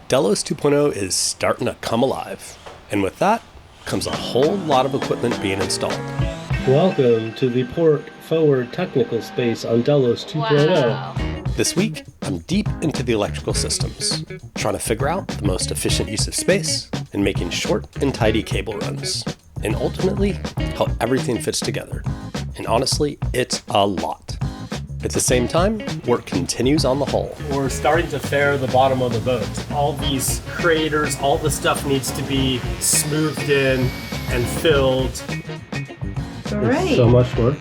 Delos 2.0 is starting to come alive, and with that comes a whole lot of equipment being installed. Welcome to the Port Forward Technical Space on Delos 2.0. Wow. This week, I'm deep into the electrical systems, trying to figure out the most efficient use of space and making short and tidy cable runs, and ultimately, how everything fits together. And honestly, it's a lot. At the same time, work continues on the hull. We're starting to fare the bottom of the boat. All these craters, all the stuff needs to be smoothed in and filled. Great. So much work.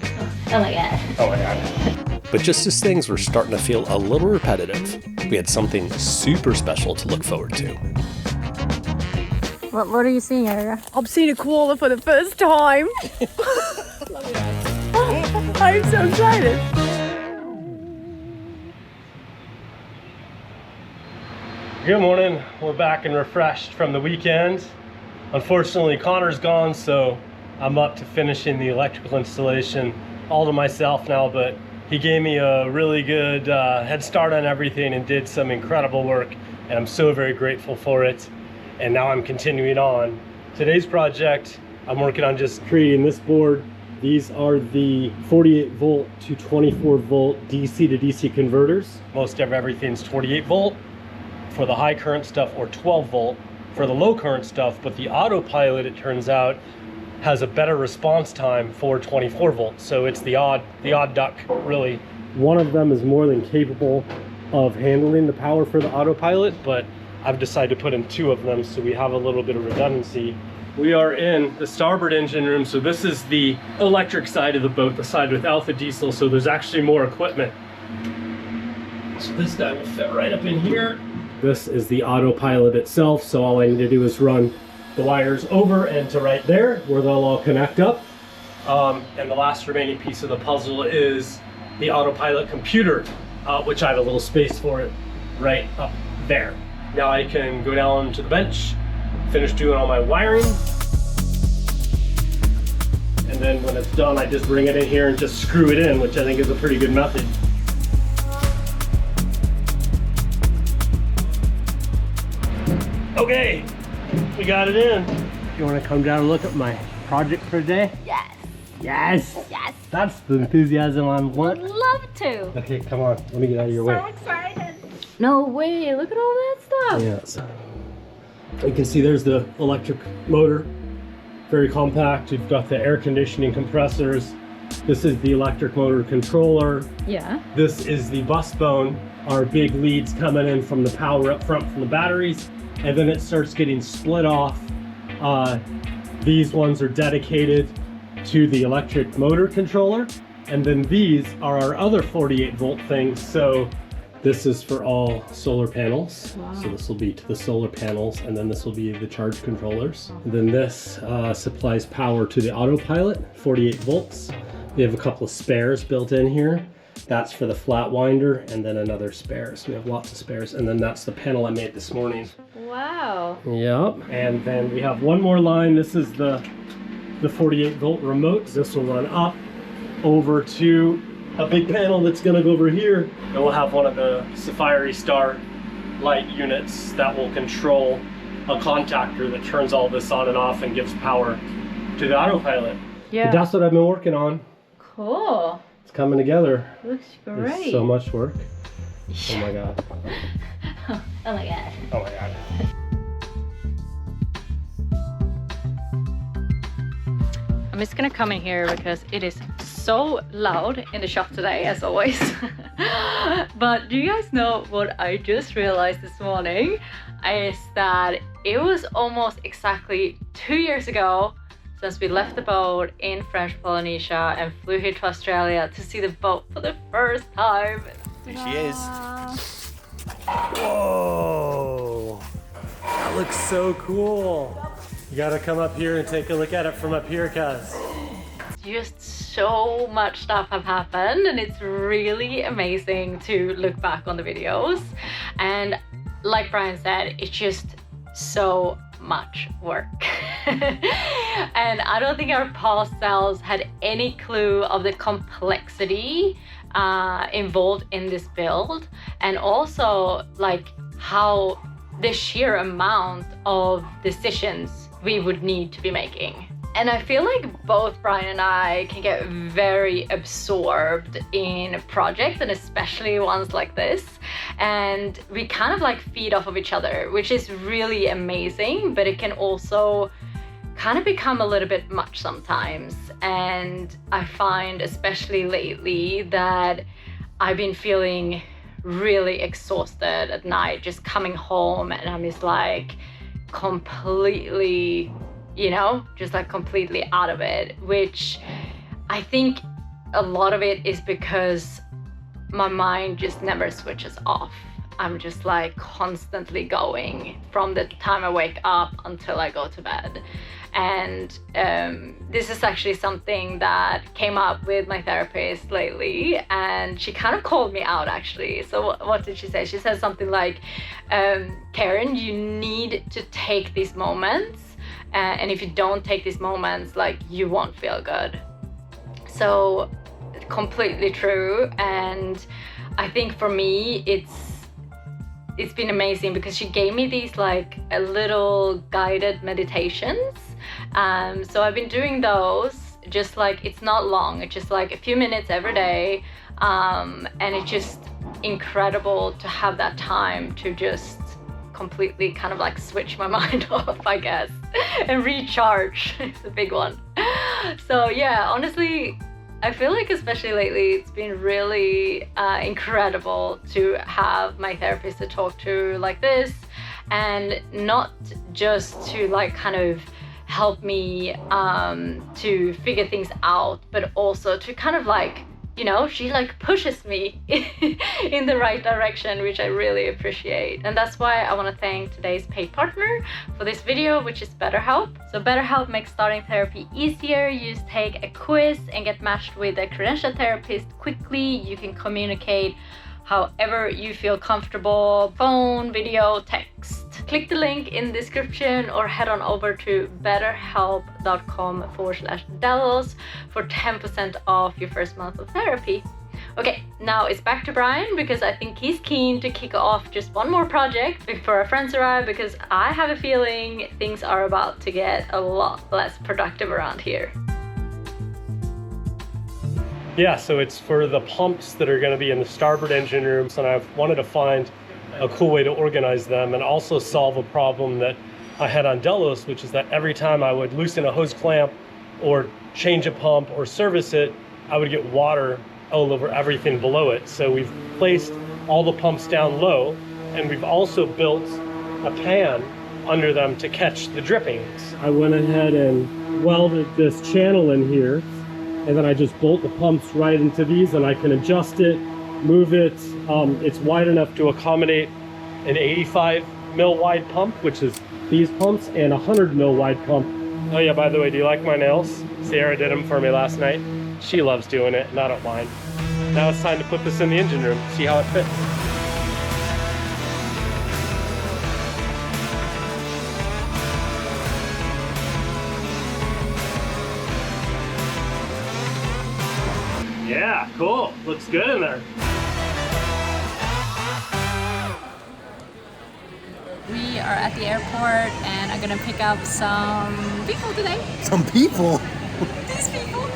Oh my god. Oh my god. But just as things were starting to feel a little repetitive, we had something super special to look forward to. What are you seeing, Ariel? I've seen a koala for the first time. I'm so excited. Good morning. We're back and refreshed from the weekend. Unfortunately, Connor's gone, so I'm up to finishing the electrical installation all to myself now, but he gave me a really good head start on everything and did some incredible work, and I'm so very grateful for it. And now I'm continuing on. Today's project, I'm working on just creating this board. These are the 48 volt to 24 volt DC to DC converters. Most of everything's 48 volt for the high current stuff, or 12 volt for the low current stuff, but the Autopilot, it turns out, has a better response time for 24 volts. So it's the odd duck, really. One of them is more than capable of handling the power for the Autopilot, but I've decided to put in two of them so we have a little bit of redundancy. We are in the starboard engine room, so this is the electric side of the boat, the side with alpha diesel, so there's actually more equipment. So this guy will fit right up in here. This is the Autopilot itself, so all I need to do is run the wires over and to right there, where they'll all connect up. And the last remaining piece of the puzzle is the Autopilot computer, which I have a little space for it right up there. Now I can go down to the bench, finish doing all my wiring, and then when it's done, I just bring it in here and just screw it in, which I think is a pretty good method. Okay, we got it in. You want to come down and look at my project for today? Yes. Yes. Yes. That's the enthusiasm I want. Would love to. Okay, come on. Let me get out of your way. So excited. No way. Look at all that stuff. Yeah. So you can see there's the electric motor. Very compact. You've got the air conditioning compressors. This is the electric motor controller. Yeah. This is the bus bone. Our big leads coming in from the power up front from the batteries. And then it starts getting split off. These ones are dedicated to the electric motor controller. And then these are our other 48 volt things. So this is for all solar panels. Wow. So this will be to the solar panels, and then this will be the charge controllers. And then this supplies power to the Autopilot, 48 volts. We have a couple of spares built in here. That's for the flat winder, and then another spare. So we have lots of spares. And then that's the panel I made this morning. Wow. Yep. And then we have one more line. This is the 48 volt remote. This will run up over to a big panel that's gonna go over here. And we'll have one of the Verrrrry Star light units that will control a contactor that turns all this on and off and gives power to the Autopilot. Yeah. But that's what I've been working on. Cool. It's coming together. Looks great. It's so much work. Oh my god. Oh my god. Oh my god. I'm just gonna come in here because it is so loud in the shop today, as always. But do you guys know what I just realized this morning? Is that it was almost exactly 2 years ago since we left the boat in French Polynesia and flew here to Australia to see the boat for the first time. Here she is. Whoa! That looks so cool. You gotta come up here and take a look at it from up here, cuz. Just so much stuff have happened, and it's really amazing to look back on the videos. And like Brian said, it's just so much work. And I don't think our past selves had any clue of the complexity involved in this build, and also like how the sheer amount of decisions we would need to be making. And I feel like both Brian and I can get very absorbed in projects, and especially ones like this. And we kind of like feed off of each other, which is really amazing, but it can also kind of become a little bit much sometimes. And I find, especially lately, that I've been feeling really exhausted at night, just coming home, and I'm just like completely, you know, just like completely out of it, which I think a lot of it is because my mind just never switches off. I'm just like constantly going from the time I wake up until I go to bed. And this is actually something that came up with my therapist lately, and she kind of called me out actually. So what did she say? She said something like, Karen, you need to take these moments, and if you don't take these moments, like, you won't feel good. So completely true. And I think for me, it's been amazing because she gave me these like a little guided meditations. So I've been doing those, just like, it's not long, it's just like a few minutes every day. And it's just incredible to have that time to just completely kind of like switch my mind off, I guess, and recharge. It's a big one. So yeah, honestly, I feel like especially lately, it's been really incredible to have my therapist to talk to like this, and not just to like kind of help me to figure things out, but also to kind of like, you know, she like pushes me in the right direction, which I really appreciate. And that's why I want to thank today's paid partner for this video, which is BetterHelp. So BetterHelp makes starting therapy easier. You just take a quiz and get matched with a credentialed therapist quickly. You can communicate however you feel comfortable, phone, video, text. Click the link in the description or head on over to betterhelp.com/Delos for 10% off your first month of therapy. Okay, now it's back to Brian, because I think he's keen to kick off just one more project before our friends arrive, because I have a feeling things are about to get a lot less productive around here. Yeah, so it's for the pumps that are going to be in the starboard engine rooms, and I've wanted to find a cool way to organize them and also solve a problem that I had on Delos, which is that every time I would loosen a hose clamp or change a pump or service it, I would get water all over everything below it. So we've placed all the pumps down low, and we've also built a pan under them to catch the drippings. I went ahead and welded this channel in here, and then I just bolt the pumps right into these, and I can adjust it, move it. It's wide enough to accommodate an 85 mil wide pump, which is these pumps, and a 100 mil wide pump. Oh yeah, by the way, do you like my nails? Sierra did them for me last night. She loves doing it, and I don't mind. Now it's time to put this in the engine room, see how it fits. Yeah, cool. Looks good in there. We are at the airport and I'm gonna pick up some people today. Some people? These people.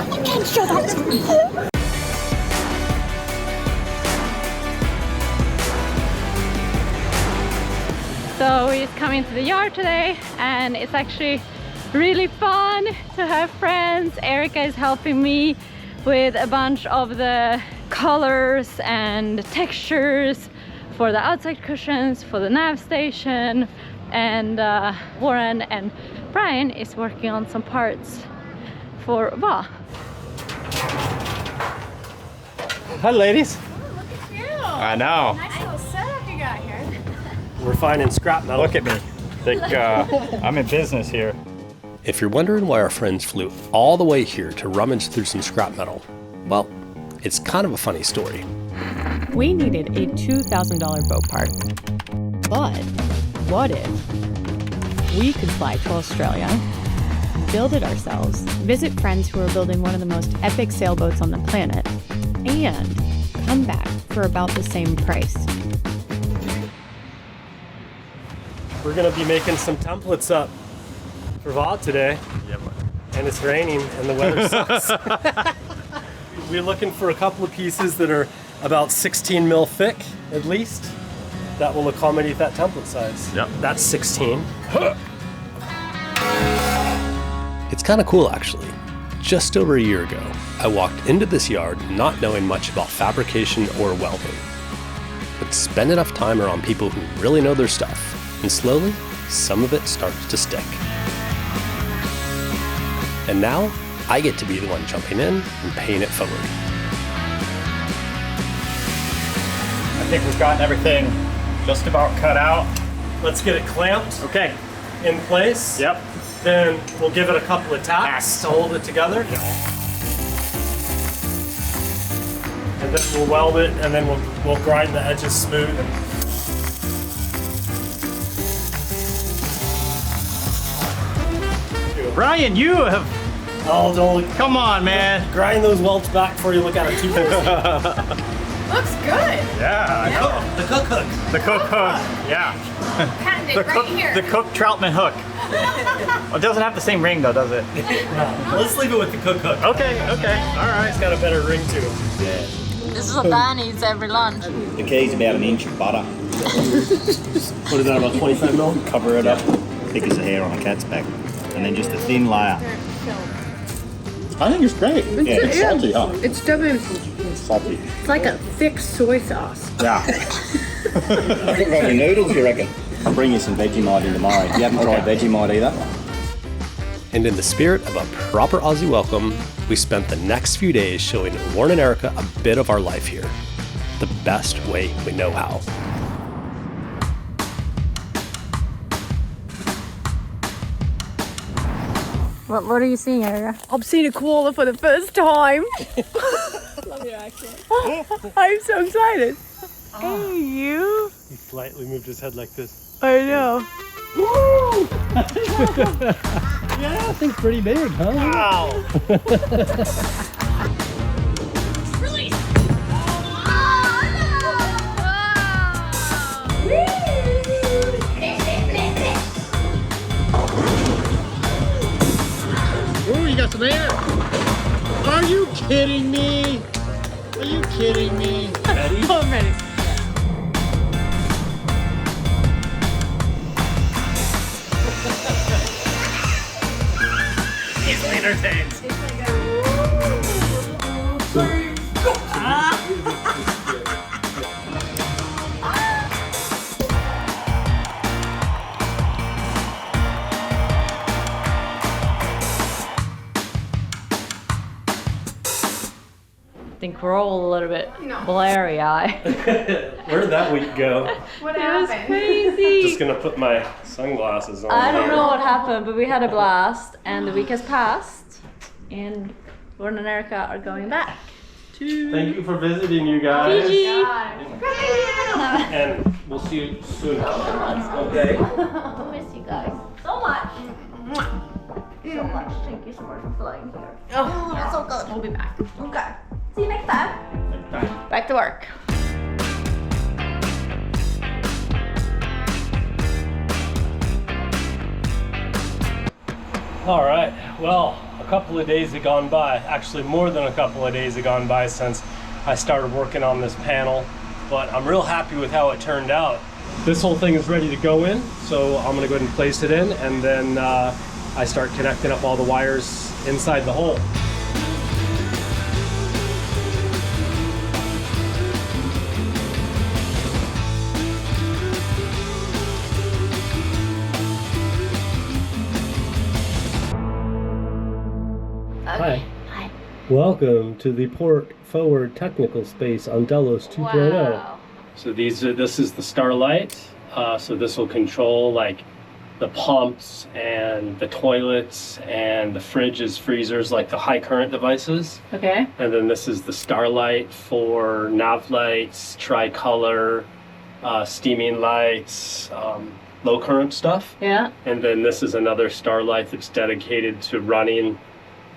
You can't show that to me. So we're coming to the yard today, and it's actually really fun to have friends. Erica is helping me with a bunch of the colors and textures for the outside cushions, for the nav station, and Warren and Brian is working on some parts for Va. Hi, ladies. I know. Nice little setup you got here. We're finding scrap metal. Look at me. Think I'm in business here. If you're wondering why our friends flew all the way here to rummage through some scrap metal, well, it's kind of a funny story. We needed a $2,000 boat part. But what if we could fly to Australia, build it ourselves, visit friends who are building one of the most epic sailboats on the planet, and come back for about the same price. We're gonna be making some templates up for VOD today. Yep. And it's raining and the weather sucks. We're looking for a couple of pieces that are about 16 mil thick, at least. That will accommodate that template size. Yep. That's 16. It's kind of cool, actually. Just over a year ago, I walked into this yard not knowing much about fabrication or welding. But spend enough time around people who really know their stuff, and slowly, some of it starts to stick. And now, I get to be the one jumping in and paying it forward. I think we've gotten everything just about cut out. Let's get it clamped Okay. in place. Yep. Then we'll give it a couple of taps to hold it together. And then we'll weld it, and then we'll grind the edges smooth. Ryan, you have. Oh, don't Come on, man. grind those welds back before you look at it too closely. Looks good. Yeah, I know. The cook hook. The cook hook. Yeah. Patent The it right cook. here. The cook Troutman hook. It doesn't have the same ring though, does it? Let's leave it with the cook hook. Okay. Okay. All right. It's got a better ring to it. This is what Dan eats every lunch. The key's about an inch of butter. What is that, about 25 mil? Cover it up, thick as a hair on a cat's back. And then just a thin layer. I think it's great. It's salty, huh? It's definitely, It's salty. it's like a thick soy sauce. Yeah. Your noodles, you reckon? I'll bring you some Vegemite in tomorrow. You haven't tried Vegemite either? And in the spirit of a proper Aussie welcome, we spent the next few days showing Warren and Erica a bit of our life here, the best way we know how. What are you seeing, Erica? I'm seeing a koala for the first time. Love your accent. I'm so excited. Hey, you. He slightly moved his head like this. I know. Yeah, that thing's pretty big, huh? Wow. Ooh, you got some air. Are you kidding me? Are you kidding me? I'm ready. Easily entertained. I think we're all a little bit blurry-eyed. Where'd that week go? What It was happened? crazy. Just gonna put my sunglasses on. I don't here. know what happened, but we had a blast, and the week has passed, and Warren and Erica are going back to Thank you for visiting, you guys. Fiji. And we'll see you soon. Okay. I miss you guys so much. So much. Thank you so much for flying here. Oh, that's so good. We'll be back. Okay. See you next time. Back to work. All right. Well, a couple of days have gone by. Actually, more than a couple of days have gone by since I started working on this panel. But I'm real happy with how it turned out. This whole thing is ready to go in, so I'm gonna go ahead and place it in, and then I start connecting up all the wires inside the hole. Hi. Hi. Welcome to the Port Forward Technical Space on Delos 2.0. Wow. So this is the Starlight. So this will control like the pumps and the toilets and the fridges, freezers, like the high current devices. Okay. And then this is the Starlight for nav lights, tricolor, steaming lights, low current stuff. Yeah. And then this is another Starlight that's dedicated to running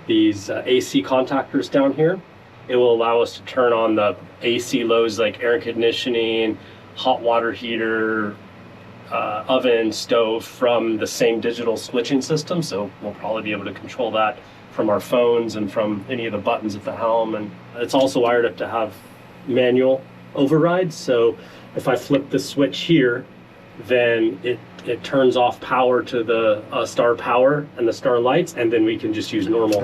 these AC contactors down here. It will allow us to turn on the AC loads like air conditioning, hot water heater, oven, stove from the same digital switching system. So we'll probably be able to control that from our phones and from any of the buttons at the helm. And it's also wired up to have manual overrides. So if I flip the switch here, then it turns off power to the star power and the star lights, and then we can just use normal.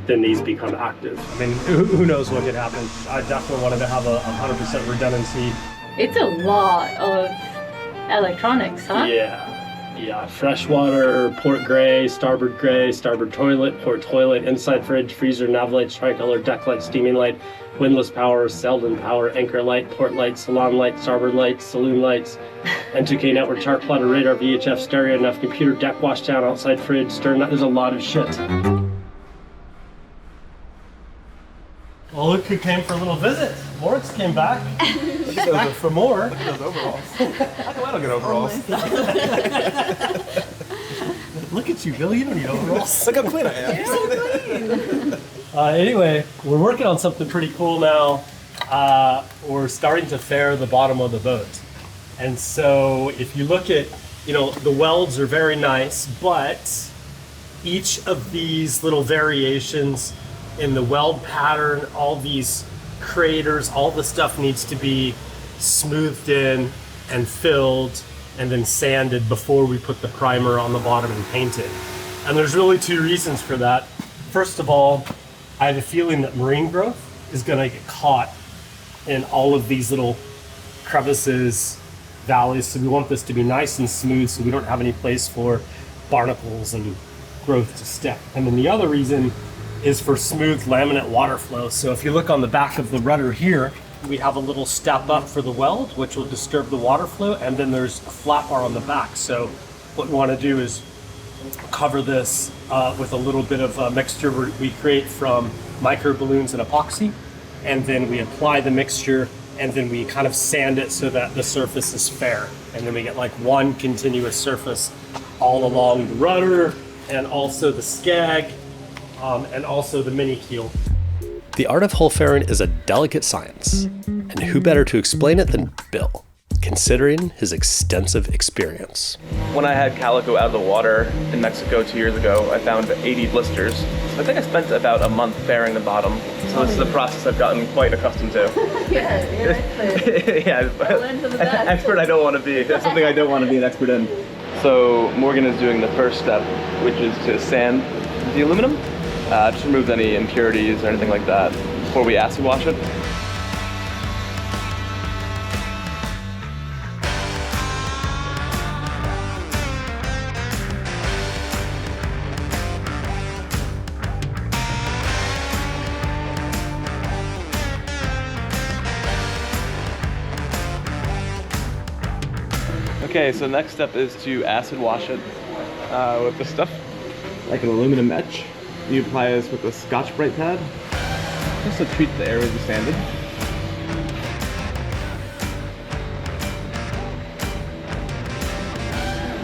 Then these become active. I mean, who knows what could happen. I definitely wanted to have a 100% redundancy. It's a lot of electronics, huh? Yeah, freshwater, port gray, starboard toilet, port toilet, inside fridge, freezer, nav lights, tricolor, deck light, steaming light, windlass power, Selden power, anchor light, port light, salon light, starboard lights, saloon lights, N2K network, chart plotter, radar, VHF, stereo, enough computer, deck washdown, outside fridge, stern. There's a lot of shit. Well, look who came for a little visit. Moritz came back. Back for more. Look at those overalls. How come I don't get overalls? Look at you, Bill. You don't need overalls. Look how clean I am. Anyway, we're working on something pretty cool now. We're starting to fare the bottom of the boat. And so if you look at, the welds are very nice, but each of these little variations in the weld pattern, all these craters, all the stuff needs to be smoothed in and filled and then sanded before we put the primer on the bottom and paint it. And there's really two reasons for that. First of all, I have a feeling that marine growth is gonna get caught in all of these little crevices, valleys, so we want this to be nice and smooth so we don't have any place for barnacles and growth to stick. And then the other reason is for smooth laminate water flow. So if you look on the back of the rudder here, we have a little step up for the weld, which will disturb the water flow, and then there's a flat bar on the back. So what we want to do is cover this with a little bit of a mixture we create from micro balloons and epoxy, and then we apply the mixture, and then we kind of sand it so that the surface is fair. And then we get like one continuous surface all along the rudder, and also the skag, and also the mini keel. The art of hull fairing is a delicate science, and who better to explain it than Bill, considering his extensive experience. When I had Calico out of the water in Mexico 2 years ago, I found 80 blisters. So I think I spent about a month fairing the bottom. So this is a process I've gotten quite accustomed to. Yeah, you're expert. Yeah, but expert I don't want to be. That's something I don't want to be an expert in. So Morgan is doing the first step, which is to sand the aluminum. Just remove any impurities or anything like that before we acid wash it. Okay, so next step is to acid wash it with this stuff, like an aluminum etch. You apply this with a Scotch-Brite pad, just to treat the areas you sanded.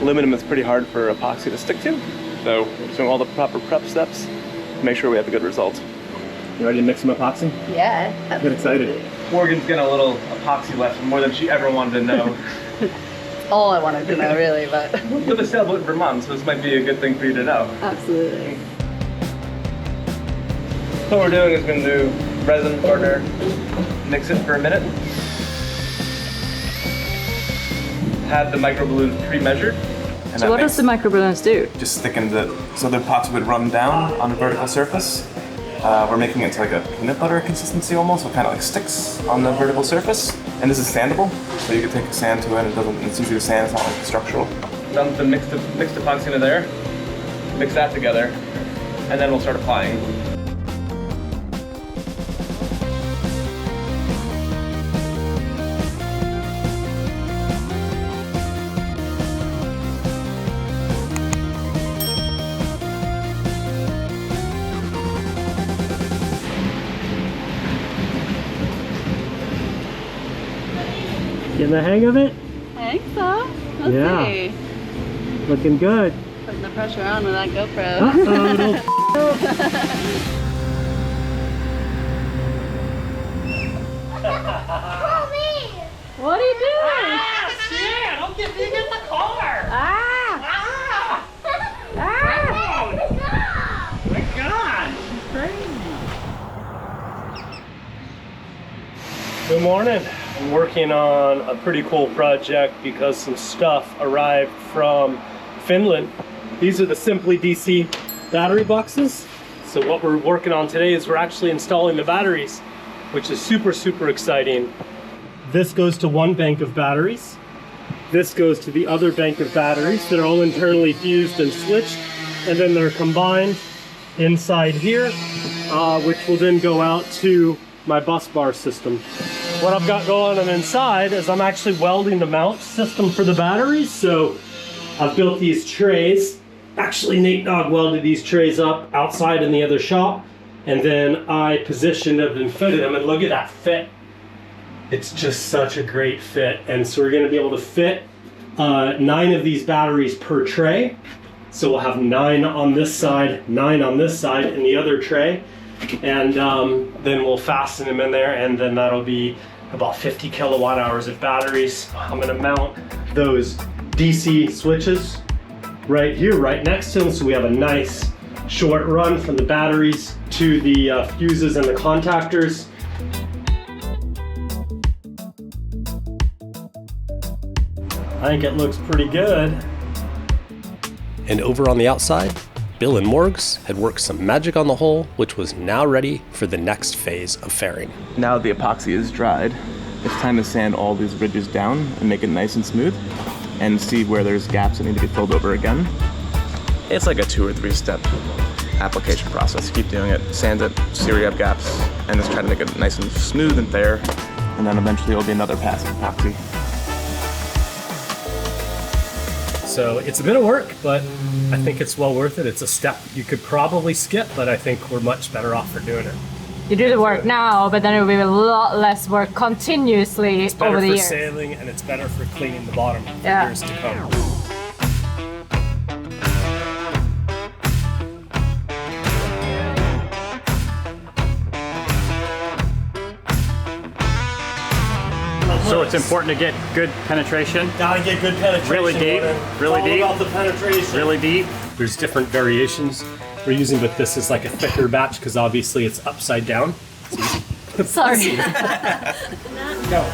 Aluminum is pretty hard for epoxy to stick to, so we're just doing all the proper prep steps to make sure we have a good result. You ready to mix some epoxy? Yeah. Get excited. Morgan's getting a little epoxy lesson, more than she ever wanted to know. All I wanted to know, really, but... You have a sailboat in Vermont, so this might be a good thing for you to know. Absolutely. So what we're doing is going to do resin hardener, mix it for a minute. Have the microballoons pre-measured. So what does the microballoons do? Just thickens it, so the epoxy would run down on a vertical surface. We're making it to like a peanut butter consistency almost, so it kind of like sticks on the vertical surface. And this is sandable, so you can take sand to it. It's easy to sand. It's not like structural. Dump the mixed epoxy into there. Mix that together, and then we'll start applying. Getting the hang of it? I think so. Let's Yeah. see. Looking good. Putting the pressure on with that GoPro. What are you doing? Shit! Don't get me in the car! Ah! Ah! Oh my god! Crazy! Good morning. I'm working on a pretty cool project because some stuff arrived from Finland. These are the Simply DC battery boxes. So what we're working on today is we're actually installing the batteries, which is super exciting. This goes to one bank of batteries. This goes to the other bank of batteries that are all internally fused and switched, and then they're combined inside here, which will then go out to my bus bar system. What I've got going on inside is I'm actually welding the mount system for the batteries. So I've built these trays. Actually, Nate Dogg welded these trays up outside in the other shop, and then I positioned them and fitted them, and look at that fit. It's just such a great fit. And so we're gonna be able to fit 9 of these batteries per tray. So we'll have 9 on this side, 9 on this side in the other tray. And then we'll fasten them in there, and then that'll be about 50 kilowatt hours of batteries. I'm gonna mount those DC switches right here, right next to them, so we have a nice short run from the batteries to the fuses and the contactors. I think it looks pretty good. And over on the outside, Bill and Morgs had worked some magic on the hull, which was now ready for the next phase of fairing. Now the epoxy is dried, it's time to sand all these ridges down and make it nice and smooth, and see where there's gaps that need to be filled over again. It's like a 2 or 3 step application process. Keep doing it, sand it, see where you have gaps, and just try to make it nice and smooth and fair, and then eventually it'll be another pass of epoxy. So it's a bit of work, but I think it's well worth it. It's a step you could probably skip, but I think we're much better off for doing it. You do the work now, but then it will be a lot less work continuously It's better over the for years. sailing, and it's better for cleaning the bottom for Yeah. years to come. So it's important to get good penetration. Gotta get good penetration. Really deep, really All deep. about the penetration. Really deep. There's different variations we're using, but this is like a thicker batch because obviously it's upside down. Sorry. Go.